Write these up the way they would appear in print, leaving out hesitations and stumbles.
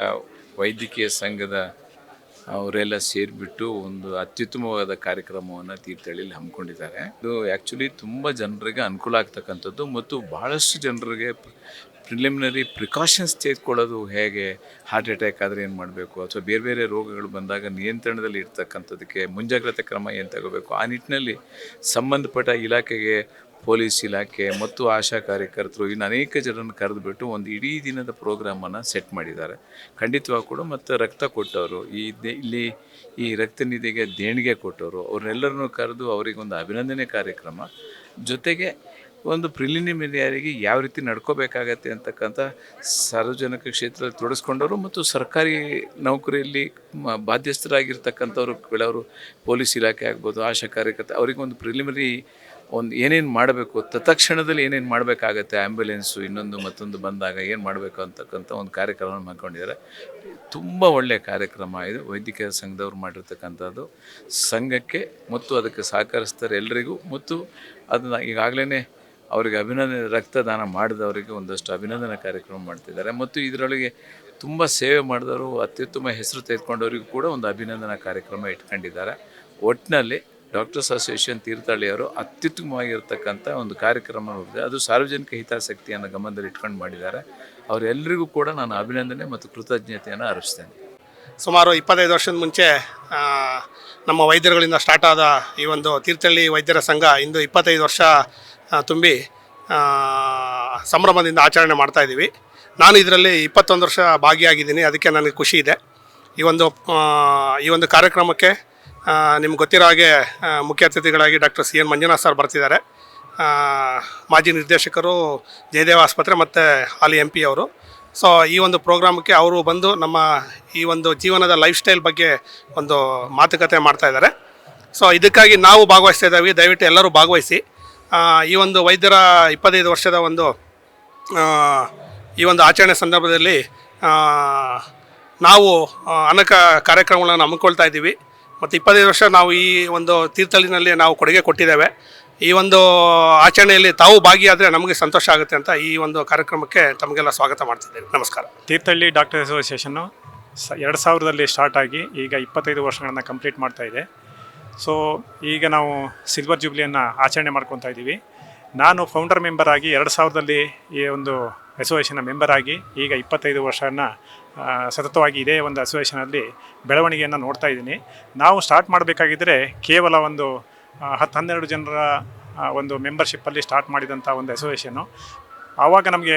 ಆ, ವೈದ್ಯಕೀಯ ಸಂಘದ ಅವರೆಲ್ಲ ಸೇರಿಬಿಟ್ಟು ಒಂದು ಅತ್ಯುತ್ತಮವಾದ ಕಾರ್ಯಕ್ರಮವನ್ನು ತೀರ್ಥಹಳ್ಳಿಯಲ್ಲಿ ಹಮ್ಮಿಕೊಂಡಿದ್ದಾರೆ. ಇದು ಆ್ಯಕ್ಚುಲಿ ತುಂಬ ಜನರಿಗೆ ಅನುಕೂಲ ಆಗ್ತಕ್ಕಂಥದ್ದು ಮತ್ತು ಬಹಳಷ್ಟು ಜನರಿಗೆ ಪ್ರಿಲಿಮಿನರಿ ಪ್ರಿಕಾಷನ್ಸ್ ತೆಗೆದುಕೊಳ್ಳೋದು ಹೇಗೆ, ಹಾರ್ಟ್ ಅಟ್ಯಾಕ್ ಆದರೆ ಏನು ಮಾಡಬೇಕು ಅಥವಾ ಬೇರೆ ಬೇರೆ ರೋಗಗಳು ಬಂದಾಗ ನಿಯಂತ್ರಣದಲ್ಲಿ ಇರ್ತಕ್ಕಂಥದ್ದಕ್ಕೆ ಮುಂಜಾಗ್ರತೆ ಕ್ರಮ ಏನು ತಗೋಬೇಕು, ಆ ನಿಟ್ಟಿನಲ್ಲಿ ಸಂಬಂಧಪಟ್ಟ ಇಲಾಖೆಗೆ ಪೊಲೀಸ್ ಇಲಾಖೆ ಮತ್ತು ಆಶಾ ಕಾರ್ಯಕರ್ತರು ಇನ್ನು ಅನೇಕ ಜನರನ್ನು ಕರೆದುಬಿಟ್ಟು ಒಂದು ಇಡೀ ದಿನದ ಪ್ರೋಗ್ರಾಮನ್ನು ಸೆಟ್ ಮಾಡಿದ್ದಾರೆ. ಖಂಡಿತವಾಗಿ ಕೂಡ ಮತ್ತು ರಕ್ತ ಕೊಟ್ಟವರು ಇಲ್ಲಿ ಈ ರಕ್ತ ನಿಧಿಗೆ ದೇಣಿಗೆ ಕೊಟ್ಟವರು ಅವ್ರನ್ನೆಲ್ಲರನ್ನು ಕರೆದು ಅವರಿಗೊಂದು ಅಭಿನಂದನೆ ಕಾರ್ಯಕ್ರಮ, ಜೊತೆಗೆ ಒಂದು ಪ್ರಿಲಿಮಿನರಿಯಾಗಿ ಯಾವ ರೀತಿ ನಡ್ಕೋಬೇಕಾಗತ್ತೆ ಅಂತಕ್ಕಂಥ ಸಾರ್ವಜನಿಕ ಕ್ಷೇತ್ರದಲ್ಲಿ ತೊಡಗಿಸ್ಕೊಂಡವರು ಮತ್ತು ಸರ್ಕಾರಿ ನೌಕರಿಯಲ್ಲಿ ಬಾಧ್ಯಸ್ಥರಾಗಿರ್ತಕ್ಕಂಥವ್ರು ಕೆಲವರು ಪೊಲೀಸ್ ಇಲಾಖೆ ಆಗ್ಬೋದು, ಆಶಾ ಕಾರ್ಯಕರ್ತ ಅವರಿಗೊಂದು ಪ್ರಿಲಿಮಿನರಿ ಒಂದು ಏನೇನು ಮಾಡಬೇಕು, ತತ್ಕ್ಷಣದಲ್ಲಿ ಏನೇನು ಮಾಡಬೇಕಾಗತ್ತೆ, ಆ್ಯಂಬುಲೆನ್ಸು ಇನ್ನೊಂದು ಮತ್ತೊಂದು ಬಂದಾಗ ಏನು ಮಾಡಬೇಕು ಅಂತಕ್ಕಂಥ ಒಂದು ಕಾರ್ಯಕ್ರಮ ಮಾಡ್ಕೊಂಡಿದ್ದಾರೆ. ತುಂಬ ಒಳ್ಳೆಯ ಕಾರ್ಯಕ್ರಮ ಇದು. ವೈದ್ಯಕೀಯ ಸಂಘದವ್ರು ಮಾಡಿರ್ತಕ್ಕಂಥದ್ದು ಸಂಘಕ್ಕೆ ಮತ್ತು ಅದಕ್ಕೆ ಸಹಕರಿಸ್ತಾರೆ ಎಲ್ಲರಿಗೂ, ಮತ್ತು ಅದನ್ನು ಈಗಾಗಲೇ ಅವರಿಗೆ ಅಭಿನಂದನೆ ರಕ್ತದಾನ ಮಾಡಿದವರಿಗೆ ಒಂದಷ್ಟು ಅಭಿನಂದನೆ ಕಾರ್ಯಕ್ರಮ ಮಾಡ್ತಿದ್ದಾರೆ ಮತ್ತು ಇದರೊಳಗೆ ತುಂಬ ಸೇವೆ ಮಾಡಿದವರು ಅತ್ಯುತ್ತಮ ಹೆಸರು ತೆಗೆದುಕೊಂಡವರಿಗೂ ಕೂಡ ಒಂದು ಅಭಿನಂದನಾ ಕಾರ್ಯಕ್ರಮ ಇಟ್ಕೊಂಡಿದ್ದಾರೆ. ಒಟ್ಟಿನಲ್ಲಿ ಡಾಕ್ಟರ್ಸ್ ಅಸೋಸಿಯೇಷನ್ ತೀರ್ಥಹಳ್ಳಿಯವರು ಅತ್ಯುತ್ತಮವಾಗಿರ್ತಕ್ಕಂಥ ಒಂದು ಕಾರ್ಯಕ್ರಮ ಹೋಗಿದೆ. ಅದು ಸಾರ್ವಜನಿಕ ಹಿತಾಸಕ್ತಿಯನ್ನು ಗಮನದಲ್ಲಿ ಇಟ್ಕೊಂಡು ಮಾಡಿದ್ದಾರೆ. ಅವರೆಲ್ಲರಿಗೂ ಕೂಡ ನಾನು ಅಭಿನಂದನೆ ಮತ್ತು ಕೃತಜ್ಞತೆಯನ್ನು ಅರ್ಪಿಸ್ತೇನೆ. ಸುಮಾರು 25 ವರ್ಷದ ಮುಂಚೆ ನಮ್ಮ ವೈದ್ಯರುಗಳಿಂದ ಸ್ಟಾರ್ಟ್ ಆದ ಈ ಒಂದು ತೀರ್ಥಹಳ್ಳಿ ವೈದ್ಯರ ಸಂಘ ಇಂದು 25 ವರ್ಷ ತುಂಬಿ ಸಂಭ್ರಮದಿಂದ ಆಚರಣೆ ಮಾಡ್ತಾಯಿದ್ದೀವಿ. ನಾನು ಇದರಲ್ಲಿ 21 ವರ್ಷ ಭಾಗಿಯಾಗಿದ್ದೀನಿ. ಅದಕ್ಕೆ ನನಗೆ ಖುಷಿ ಇದೆ. ಈ ಒಂದು ಕಾರ್ಯಕ್ರಮಕ್ಕೆ ನಿಮ್ಗೆ ಗೊತ್ತಿರೋ ಹಾಗೆ ಮುಖ್ಯ ಅತಿಥಿಗಳಾಗಿ ಡಾಕ್ಟರ್ CN ಮಂಜುನಾಥ್ ಸರ್ ಬರ್ತಿದ್ದಾರೆ. ಮಾಜಿ ನಿರ್ದೇಶಕರು ಜಯದೇವ ಆಸ್ಪತ್ರೆ ಮತ್ತು ಹಾಲಿ MP ಅವರು. ಸೊ ಈ ಒಂದು ಪ್ರೋಗ್ರಾಮಕ್ಕೆ ಅವರು ಬಂದು ನಮ್ಮ ಈ ಒಂದು ಜೀವನದ ಲೈಫ್ ಸ್ಟೈಲ್ ಬಗ್ಗೆ ಒಂದು ಮಾತುಕತೆ ಮಾಡ್ತಾಯಿದ್ದಾರೆ. ಸೊ ಇದಕ್ಕಾಗಿ ನಾವು ಭಾಗವಹಿಸ್ತಾ ಇದ್ದೀವಿ. ದಯವಿಟ್ಟು ಎಲ್ಲರೂ ಭಾಗವಹಿಸಿ. ಈ ಒಂದು ವೈದ್ಯರ 25 ವರ್ಷದ ಈ ಒಂದು ಆಚರಣೆ ಸಂದರ್ಭದಲ್ಲಿ ನಾವು ಅನೇಕ ಕಾರ್ಯಕ್ರಮಗಳನ್ನು ಹಮ್ಮಿಕೊಳ್ತಾ ಇದ್ದೀವಿ ಮತ್ತು 25 ವರ್ಷ ನಾವು ಈ ಒಂದು ತೀರ್ಥಹಳ್ಳಿನಲ್ಲಿ ನಾವು ಕೊಡುಗೆ ಕೊಟ್ಟಿದ್ದೇವೆ. ಈ ಒಂದು ಆಚರಣೆಯಲ್ಲಿ ತಾವು ಭಾಗಿಯಾದರೆ ನಮಗೆ ಸಂತೋಷ ಆಗುತ್ತೆ ಅಂತ ಈ ಒಂದು ಕಾರ್ಯಕ್ರಮಕ್ಕೆ ತಮಗೆಲ್ಲ ಸ್ವಾಗತ ಮಾಡ್ತಿದ್ದೇವೆ. ನಮಸ್ಕಾರ. ತೀರ್ಥಹಳ್ಳಿ ಡಾಕ್ಟರ್ ಅಸೋಸಿಯೇಷನ್ನು 2000ರಲ್ಲಿ ಸ್ಟಾರ್ಟ್ ಆಗಿ ಈಗ 25 ವರ್ಷಗಳನ್ನು ಕಂಪ್ಲೀಟ್ ಮಾಡ್ತಾ ಇದೆ. ಸೊ ಈಗ ನಾವು ಸಿಲ್ವರ್ ಜೂಬ್ಲಿಯನ್ನು ಆಚರಣೆ ಮಾಡ್ಕೊತಾ ಇದ್ದೀವಿ. ನಾನು ಫೌಂಡರ್ ಮೆಂಬರ್ ಆಗಿ 2000ರಲ್ಲಿ ಈ ಒಂದು ಅಸೋಸಿಯೇಷನ್ನ ಮೆಂಬರ್ ಆಗಿ ಈಗ 25 ವರ್ಷವನ್ನು ಸತತವಾಗಿ ಇದೇ ಒಂದು ಅಸೋಸಿಯೇಷನಲ್ಲಿ ಬೆಳವಣಿಗೆಯನ್ನು ನೋಡ್ತಾ ಇದ್ದೀನಿ. ನಾವು ಸ್ಟಾರ್ಟ್ ಮಾಡಬೇಕಾಗಿದ್ದರೆ ಕೇವಲ ಒಂದು 10-12 ಜನರ ಒಂದು ಮೆಂಬರ್ಶಿಪ್ಪಲ್ಲಿ ಸ್ಟಾರ್ಟ್ ಮಾಡಿದಂಥ ಒಂದು ಅಸೋಸಿಯೇಷನ್ನು. ಆವಾಗ ನಮಗೆ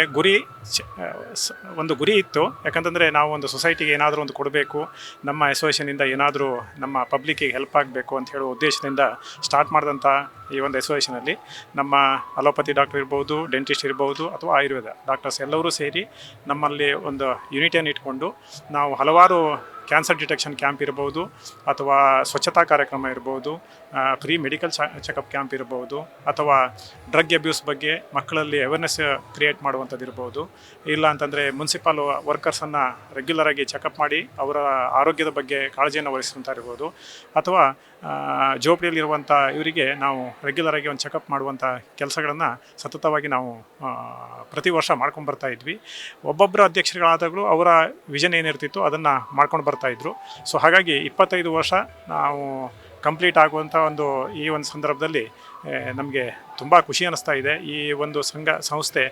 ಒಂದು ಗುರಿ ಇತ್ತು. ಯಾಕಂತಂದರೆ ನಾವು ಒಂದು ಸೊಸೈಟಿಗೆ ಏನಾದರೂ ಒಂದು ಕೊಡಬೇಕು, ನಮ್ಮ ಅಸೋಸಿಯೇಷನಿಂದ ಏನಾದರೂ ನಮ್ಮ ಪಬ್ಲಿಕ್ಕಿಗೆ ಹೆಲ್ಪ್ ಆಗಬೇಕು ಅಂತ ಹೇಳುವ ಉದ್ದೇಶದಿಂದ ಸ್ಟಾರ್ಟ್ ಮಾಡಿದಂಥ ಈ ಒಂದು ಅಸೋಸಿಯೇಷನಲ್ಲಿ ನಮ್ಮ ಅಲೋಪತಿ ಡಾಕ್ಟರ್ ಇರ್ಬೋದು, ಡೆಂಟಿಸ್ಟ್ ಇರ್ಬೋದು ಅಥವಾ ಆಯುರ್ವೇದ ಡಾಕ್ಟರ್ಸ್ ಎಲ್ಲರೂ ಸೇರಿ ನಮ್ಮಲ್ಲಿ ಒಂದು ಯೂನಿಟಿಯನ್ನು ಇಟ್ಕೊಂಡು ನಾವು ಹಲವಾರು ಕ್ಯಾನ್ಸರ್ ಡಿಟೆಕ್ಷನ್ ಕ್ಯಾಂಪ್ ಇರ್ಬೋದು ಅಥವಾ ಸ್ವಚ್ಛತಾ ಕಾರ್ಯಕ್ರಮ ಇರ್ಬೋದು, ಫ್ರೀ ಮೆಡಿಕಲ್ ಚೆಕಪ್ ಕ್ಯಾಂಪ್ ಇರ್ಬೋದು ಅಥವಾ ಡ್ರಗ್ ಅಬ್ಯೂಸ್ ಬಗ್ಗೆ ಮಕ್ಕಳಲ್ಲಿ ಅವೇರ್ನೆಸ್ ಕ್ರಿಯೇಟ್ ಮಾಡುವಂಥದ್ದು ಇರ್ಬೋದು, ಇಲ್ಲ ಅಂತಂದರೆ ಮುನ್ಸಿಪಲ್ ವರ್ಕರ್ಸನ್ನು ರೆಗ್ಯುಲರಾಗಿ ಚೆಕಪ್ ಮಾಡಿ ಅವರ ಆರೋಗ್ಯದ ಬಗ್ಗೆ ಕಾಳಜಿಯನ್ನು ವಹಿಸುವಂಥ ಇರ್ಬೋದು, ಅಥವಾ ಜೋಪಡಿಯಲ್ಲಿರುವಂಥ ಇವರಿಗೆ ನಾವು ರೆಗ್ಯುಲರಾಗಿ ಒಂದು ಚೆಕಪ್ ಮಾಡುವಂಥ ಕೆಲಸಗಳನ್ನು ಸತತವಾಗಿ ನಾವು ಪ್ರತಿ ವರ್ಷ ಮಾಡ್ಕೊಂಡು ಇದ್ವಿ. ಒಬ್ಬೊಬ್ಬರ ಅಧ್ಯಕ್ಷರುಗಳಾದಾಗಲೂ ಅವರ ವಿಷನ್ ಏನಿರ್ತಿತ್ತು ಅದನ್ನು ಮಾಡ್ಕೊಂಡು ಬರ್ತಾಯಿದ್ರು. ಸೊ ಹಾಗಾಗಿ 25 ವರ್ಷ ನಾವು ಕಂಪ್ಲೀಟ್ ಆಗುವಂಥ ಈ ಒಂದು ಸಂದರ್ಭದಲ್ಲಿ ನಮಗೆ ತುಂಬ ಖುಷಿ ಅನ್ನಿಸ್ತಾ ಇದೆ. ಈ ಒಂದು ಸಂಸ್ಥೆ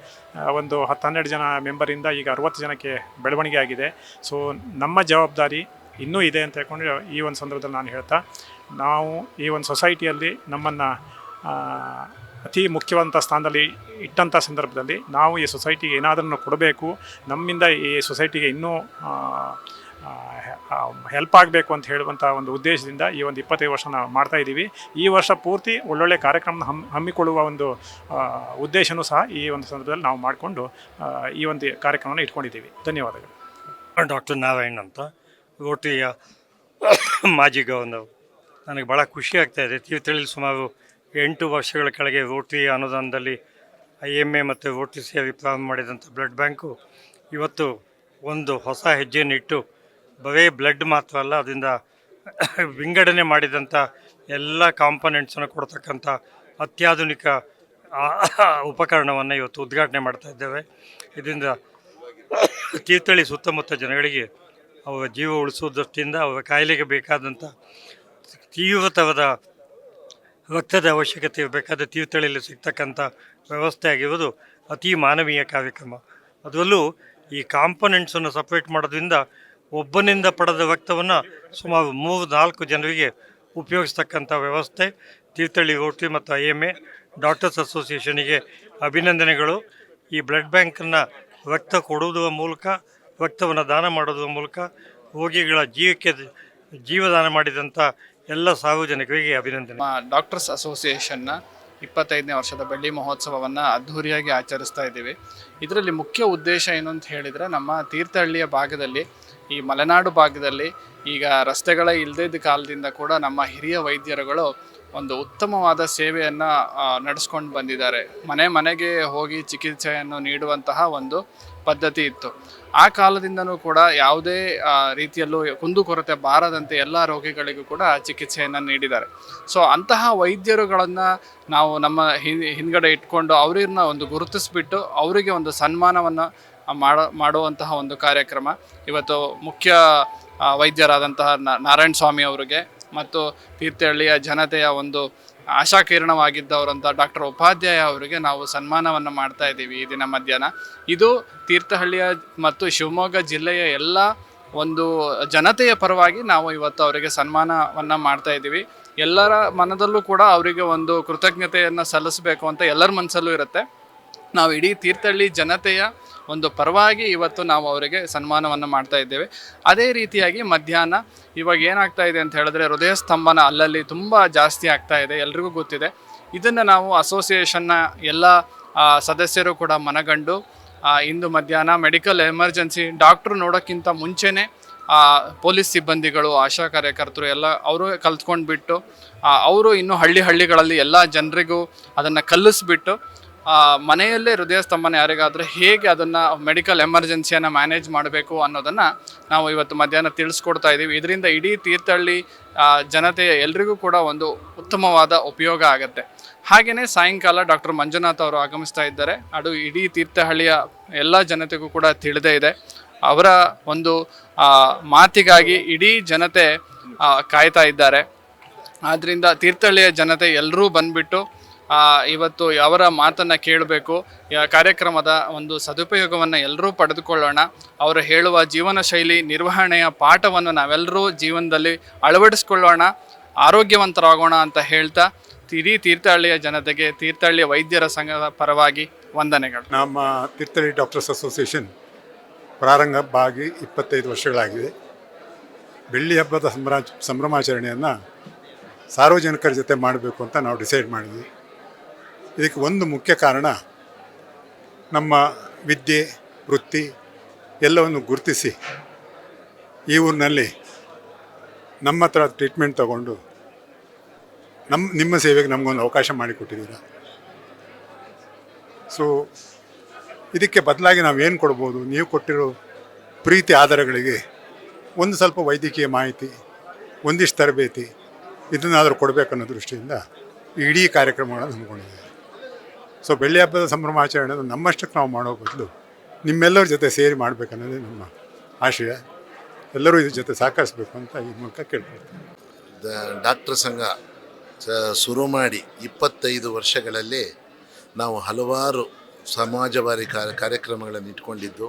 ಒಂದು 10-12 ಜನ ಮೆಂಬರಿಂದ ಈಗ 60 ಜನಕ್ಕೆ ಬೆಳವಣಿಗೆ ಆಗಿದೆ. ಸೊ ನಮ್ಮ ಜವಾಬ್ದಾರಿ ಇನ್ನೂ ಇದೆ ಅಂತ ಹೇಳ್ಕೊಂಡು ಈ ಒಂದು ಸಂದರ್ಭದಲ್ಲಿ ನಾನು ಹೇಳ್ತಾ, ನಾವು ಈ ಒಂದು ಸೊಸೈಟಿಯಲ್ಲಿ ನಮ್ಮನ್ನು ಅತಿ ಮುಖ್ಯವಾದಂಥ ಸ್ಥಾನದಲ್ಲಿ ಇಟ್ಟಂಥ ಸಂದರ್ಭದಲ್ಲಿ ನಾವು ಈ ಸೊಸೈಟಿಗೆ ಏನಾದರೂ ಕೊಡಬೇಕು, ನಮ್ಮಿಂದ ಈ ಸೊಸೈಟಿಗೆ ಇನ್ನೂ ಹೆಲ್ಪ್ ಆಗಬೇಕು ಅಂತ ಹೇಳುವಂಥ ಒಂದು ಉದ್ದೇಶದಿಂದ ಈ ಒಂದು 25 ವರ್ಷ ನಾವು ಮಾಡ್ತಾಯಿದ್ದೀವಿ. ಈ ವರ್ಷ ಪೂರ್ತಿ ಒಳ್ಳೊಳ್ಳೆ ಕಾರ್ಯಕ್ರಮ ಹಮ್ಮಿಕೊಳ್ಳುವ ಒಂದು ಉದ್ದೇಶನೂ ಸಹ ಈ ಒಂದು ಸಂದರ್ಭದಲ್ಲಿ ನಾವು ಮಾಡಿಕೊಂಡು ಈ ಒಂದು ಕಾರ್ಯಕ್ರಮನ ಇಟ್ಕೊಂಡಿದ್ದೀವಿ. ಧನ್ಯವಾದಗಳು. ಡಾಕ್ಟರ್ ನಾರಾಯಣ್ ಅಂತ, ರೋಟರಿಯ ಮಾಜಿ ಗವರ್ನರ್. ನನಗೆ ಭಾಳ ಖುಷಿ ಆಗ್ತಾಯಿದೆ. ತೀರ್ಥಹಳ್ಳಿ ಸುಮಾರು 8 ವರ್ಷಗಳ ಕೆಳಗೆ ರೋಟರಿ ಅನುದಾನದಲ್ಲಿ IMA ಮತ್ತು ರೋಟರಿ ಸೇರಿ ಪ್ರಾರಂಭ ಮಾಡಿದಂಥ ಬ್ಲಡ್ ಬ್ಯಾಂಕು ಇವತ್ತು ಒಂದು ಹೊಸ ಹೆಜ್ಜೆಯನ್ನಿಟ್ಟು ಬರೀ ಬ್ಲಡ್ ಮಾತ್ರ ಅಲ್ಲ, ಅದರಿಂದ ವಿಂಗಡಣೆ ಮಾಡಿದಂಥ ಎಲ್ಲ ಕಾಂಪೊನೆಂಟ್ಸನ್ನು ಕೊಡ್ತಕ್ಕಂಥ ಅತ್ಯಾಧುನಿಕ ಉಪಕರಣವನ್ನು ಇವತ್ತು ಉದ್ಘಾಟನೆ ಮಾಡ್ತಾ ಇದ್ದೇವೆ. ಇದರಿಂದ ತೀರ್ಥಹಳ್ಳಿ ಸುತ್ತಮುತ್ತ ಜನಗಳಿಗೆ ಅವರ ಜೀವ ಉಳಿಸುವ ದೃಷ್ಟಿಯಿಂದ ಅವರ ಕಾಯಿಲೆಗೆ ಬೇಕಾದಂಥ ತೀವ್ರತರದ ರಕ್ತದ ಅವಶ್ಯಕತೆ ಇರಬೇಕಾದ ತೀರ್ಥಹಳ್ಳಿಯಲ್ಲಿ ಸಿಗ್ತಕ್ಕಂಥ ವ್ಯವಸ್ಥೆ ಆಗಿರೋದು ಅತಿ ಮಾನವೀಯ ಕಾರ್ಯಕ್ರಮ. ಅದರಲ್ಲೂ ಈ ಕಾಂಪೊನೆಂಟ್ಸನ್ನು ಸಪ್ರೇಟ್ ಮಾಡೋದ್ರಿಂದ ಒಬ್ಬನಿಂದ ಪಡೆದ ರಕ್ತವನ್ನು ಸುಮಾರು 3-4 ಜನರಿಗೆ ಉಪಯೋಗಿಸ್ತಕ್ಕಂಥ ವ್ಯವಸ್ಥೆ ತೀರ್ಥಹಳ್ಳಿ ರೋಟರಿ ಮತ್ತು IMA ಡಾಕ್ಟರ್ಸ್ ಅಸೋಸಿಯೇಷನಿಗೆ ಅಭಿನಂದನೆಗಳು. ಈ ಬ್ಲಡ್ ಬ್ಯಾಂಕನ್ನು ರಕ್ತ ಕೊಡುವುದರ ಮೂಲಕ, ರಕ್ತವನ್ನು ದಾನ ಮಾಡೋದ್ರ ಮೂಲಕ ರೋಗಿಗಳ ಜೀವಕ್ಕೆ ಜೀವದಾನ ಮಾಡಿದಂಥ ಎಲ್ಲ ಸಾರ್ವಜನಿಕರಿಗೆ ಅಭಿನಂದನೆ. ನಮ್ಮ ಡಾಕ್ಟರ್ಸ್ ಅಸೋಸಿಯೇಷನ್ನ 25ನೇ ವರ್ಷದ ಬೆಳ್ಳಿ ಮಹೋತ್ಸವವನ್ನು ಅದ್ಧೂರಿಯಾಗಿ ಆಚರಿಸ್ತಾ ಇದ್ದೀವಿ. ಇದರಲ್ಲಿ ಮುಖ್ಯ ಉದ್ದೇಶ ಏನು ಅಂತ ಹೇಳಿದರೆ, ನಮ್ಮ ತೀರ್ಥಹಳ್ಳಿಯ ಭಾಗದಲ್ಲಿ, ಈ ಮಲೆನಾಡು ಭಾಗದಲ್ಲಿ ಈಗ ರಸ್ತೆಗಳೇ ಇಲ್ಲದಿದ್ದ ಕಾಲದಿಂದ ಕೂಡ ನಮ್ಮ ಹಿರಿಯ ವೈದ್ಯರುಗಳು ಒಂದು ಉತ್ತಮವಾದ ಸೇವೆಯನ್ನು ನಡೆಸ್ಕೊಂಡು ಬಂದಿದ್ದಾರೆ. ಮನೆ ಮನೆಗೆ ಹೋಗಿ ಚಿಕಿತ್ಸೆಯನ್ನು ನೀಡುವಂತಹ ಒಂದು ಪದ್ಧತಿ ಇತ್ತು. ಆ ಕಾಲದಿಂದನೂ ಕೂಡ ಯಾವುದೇ ರೀತಿಯಲ್ಲೂ ಕುಂದುಕೊರತೆ ಬಾರದಂತೆ ಎಲ್ಲ ರೋಗಿಗಳಿಗೂ ಕೂಡ ಚಿಕಿತ್ಸೆಯನ್ನು ನೀಡಿದ್ದಾರೆ. ಸೊ ಅಂತಹ ವೈದ್ಯರುಗಳನ್ನು ನಾವು ನಮ್ಮ ಹಿಂದ್ಗಡೆ ಇಟ್ಕೊಂಡು ಅವರನ್ನ ಒಂದು ಗುರುತಿಸ್ಬಿಟ್ಟು ಅವರಿಗೆ ಒಂದು ಸನ್ಮಾನವನ್ನು ಮಾಡುವಂತಹ ಒಂದು ಕಾರ್ಯಕ್ರಮ ಇವತ್ತು ಮುಖ್ಯ ವೈದ್ಯರಾದಂತಹ ನಾರಾಯಣ ಸ್ವಾಮಿ ಅವರಿಗೆ ಮತ್ತು ತೀರ್ಥಹಳ್ಳಿಯ ಜನತೆಯ ಒಂದು ಆಶಾಕಿರಣವಾಗಿದ್ದವರಂಥ ಡಾಕ್ಟರ್ ಉಪಾಧ್ಯಾಯ ಅವರಿಗೆ ನಾವು ಸನ್ಮಾನವನ್ನು ಮಾಡ್ತಾ ಇದ್ದೀವಿ ಈ ದಿನ ಮಧ್ಯಾಹ್ನ. ಇದು ತೀರ್ಥಹಳ್ಳಿಯ ಮತ್ತು ಶಿವಮೊಗ್ಗ ಜಿಲ್ಲೆಯ ಎಲ್ಲ ಒಂದು ಜನತೆಯ ಪರವಾಗಿ ನಾವು ಇವತ್ತು ಅವರಿಗೆ ಸನ್ಮಾನವನ್ನು ಮಾಡ್ತಾ ಇದ್ದೀವಿ. ಎಲ್ಲರ ಮನದಲ್ಲೂ ಕೂಡ ಅವರಿಗೆ ಒಂದು ಕೃತಜ್ಞತೆಯನ್ನು ಸಲ್ಲಿಸಬೇಕು ಅಂತ ಎಲ್ಲರ ಮನಸ್ಸಲ್ಲೂ ಇರುತ್ತೆ. ನಾವು ಇಡೀ ತೀರ್ಥಹಳ್ಳಿ ಜನತೆಯ ಒಂದು ಪರವಾಗಿ ಇವತ್ತು ನಾವು ಅವರಿಗೆ ಸನ್ಮಾನವನ್ನು ಮಾಡ್ತಾ ಇದ್ದೇವೆ. ಅದೇ ರೀತಿಯಾಗಿ ಮಧ್ಯಾಹ್ನ ಇವಾಗ ಏನಾಗ್ತಾ ಇದೆ ಅಂತ ಹೇಳಿದ್ರೆ, ಹೃದಯ ಸ್ತಂಭನ ಅಲ್ಲಲ್ಲಿ ತುಂಬ ಜಾಸ್ತಿ ಆಗ್ತಾ ಇದೆ, ಎಲ್ರಿಗೂ ಗೊತ್ತಿದೆ. ಇದನ್ನು ನಾವು ಅಸೋಸಿಯೇಷನ್ನ ಎಲ್ಲ ಸದಸ್ಯರು ಕೂಡ ಮನಗಂಡು ಇಂದು ಮಧ್ಯಾಹ್ನ ಮೆಡಿಕಲ್ ಎಮರ್ಜೆನ್ಸಿ ಡಾಕ್ಟ್ರು ನೋಡೋಕ್ಕಿಂತ ಮುಂಚೆನೇ ಪೊಲೀಸ್ ಸಿಬ್ಬಂದಿಗಳು, ಆಶಾ ಕಾರ್ಯಕರ್ತರು ಎಲ್ಲ ಅವರು ಕಲ್ತ್ಕೊಂಡ್ಬಿಟ್ಟು ಅವರು ಇನ್ನೂ ಹಳ್ಳಿಗಳಲ್ಲಿ ಎಲ್ಲ ಜನರಿಗೂ ಅದನ್ನು ಕಲಿಸ್ಬಿಟ್ಟು ಮನೆಯಲ್ಲೇ ಹೃದಯ ಸ್ತಂಭನ ಯಾರಿಗಾದರೆ ಹೇಗೆ ಅದನ್ನು ಮೆಡಿಕಲ್ ಎಮರ್ಜೆನ್ಸಿಯನ್ನು ಮ್ಯಾನೇಜ್ ಮಾಡಬೇಕು ಅನ್ನೋದನ್ನು ನಾವು ಇವತ್ತು ಮಧ್ಯಾಹ್ನ ತಿಳಿಸ್ಕೊಡ್ತಾ ಇದ್ದೀವಿ. ಇದರಿಂದ ಇಡೀ ತೀರ್ಥಹಳ್ಳಿ ಜನತೆಯ ಎಲ್ರಿಗೂ ಕೂಡ ಒಂದು ಉತ್ತಮವಾದ ಉಪಯೋಗ ಆಗುತ್ತೆ. ಹಾಗೆಯೇ ಸಾಯಂಕಾಲ ಡಾಕ್ಟರ್ ಮಂಜುನಾಥ್ ಅವರು ಆಗಮಿಸ್ತಾ ಇದ್ದಾರೆ. ಅದು ಇಡೀ ತೀರ್ಥಹಳ್ಳಿಯ ಎಲ್ಲ ಜನತೆಗೂ ಕೂಡ ತಿಳಿದೇ ಇದೆ. ಅವರ ಒಂದು ಮಾತಿಗಾಗಿ ಇಡೀ ಜನತೆ ಕಾಯ್ತಾ ಇದ್ದಾರೆ. ಆದ್ದರಿಂದ ತೀರ್ಥಹಳ್ಳಿಯ ಜನತೆ ಎಲ್ಲರೂ ಬಂದುಬಿಟ್ಟು ಇವತ್ತು ಅವರ ಮಾತನ್ನು ಕೇಳಬೇಕು. ಕಾರ್ಯಕ್ರಮದ ಒಂದು ಸದುಪಯೋಗವನ್ನು ಎಲ್ಲರೂ ಪಡೆದುಕೊಳ್ಳೋಣ. ಅವರು ಹೇಳುವ ಜೀವನ ಶೈಲಿ ನಿರ್ವಹಣೆಯ ಪಾಠವನ್ನು ನಾವೆಲ್ಲರೂ ಜೀವನದಲ್ಲಿ ಅಳವಡಿಸ್ಕೊಳ್ಳೋಣ, ಆರೋಗ್ಯವಂತರಾಗೋಣ ಅಂತ ಹೇಳ್ತಾ ಇಡೀ ತೀರ್ಥಹಳ್ಳಿಯ ಜನತೆಗೆ ತೀರ್ಥಹಳ್ಳಿಯ ವೈದ್ಯರ ಸಂಘದ ಪರವಾಗಿ ವಂದನೆಗಳು. ನಮ್ಮ ತೀರ್ಥಹಳ್ಳಿ ಡಾಕ್ಟರ್ಸ್ ಅಸೋಸಿಯೇಷನ್ ಪ್ರಾರಂಭವಾಗಿ 25 ವರ್ಷಗಳಾಗಿದೆ. ಬೆಳ್ಳಿ ಹಬ್ಬದ ಸಂಭ್ರಮಾಚರಣೆಯನ್ನು ಸಾರ್ವಜನಿಕರ ಜೊತೆ ಮಾಡಬೇಕು ಅಂತ ನಾವು ಡಿಸೈಡ್ ಮಾಡಿದ್ವಿ. ಇದಕ್ಕೆ ಒಂದು ಮುಖ್ಯ ಕಾರಣ, ನಮ್ಮ ವಿದ್ಯೆ ವೃತ್ತಿ ಎಲ್ಲವನ್ನು ಗುರುತಿಸಿ ಈ ಊರಿನಲ್ಲಿ ನಮ್ಮ ಹತ್ರ ಟ್ರೀಟ್ಮೆಂಟ್ ತಗೊಂಡು ನಿಮ್ಮ ಸೇವೆಗೆ ನಮಗೊಂದು ಅವಕಾಶ ಮಾಡಿಕೊಟ್ಟಿದ್ದೀರ. ಸೊ ಇದಕ್ಕೆ ಬದಲಾಗಿ ನಾವೇನು ಕೊಡ್ಬೋದು, ನೀವು ಕೊಟ್ಟಿರೋ ಪ್ರೀತಿ ಆಧಾರಗಳಿಗೆ ಒಂದು ಸ್ವಲ್ಪ ವೈದ್ಯಕೀಯ ಮಾಹಿತಿ, ಒಂದಿಷ್ಟು ತರಬೇತಿ ಇದನ್ನಾದರೂ ಕೊಡಬೇಕನ್ನೋ ದೃಷ್ಟಿಯಿಂದ ಇಡೀ ಕಾರ್ಯಕ್ರಮಗಳನ್ನು ಹಮ್ಮಿಕೊಂಡಿದ್ದೇವೆ. ಸೊ ಬೆಳ್ಳಿ ಹಬ್ಬದ ಸಂಭ್ರಮಾಚರಣೆ ನಮ್ಮಷ್ಟಕ್ಕೆ ನಾವು ಮಾಡೋ ಬದಲು ನಿಮ್ಮೆಲ್ಲರ ಜೊತೆ ಸೇರಿ ಮಾಡಬೇಕನ್ನೋದೇ ನಮ್ಮ ಆಶಯ. ಎಲ್ಲರೂ ಇದ್ರ ಜೊತೆ ಸಹಕರಿಸಬೇಕು ಅಂತ ಈ ಮೂಲಕ ಕೇಳ್ಕೊಳ್ತೀವಿ. ಡಾಕ್ಟರ್ ಸಂಘ ಶುರು ಮಾಡಿ 25 ವರ್ಷಗಳಲ್ಲಿ ನಾವು ಹಲವಾರು ಸಮಾಜವಾರಿ ಕಾರ್ಯಕ್ರಮಗಳನ್ನು ಇಟ್ಕೊಂಡಿದ್ದು,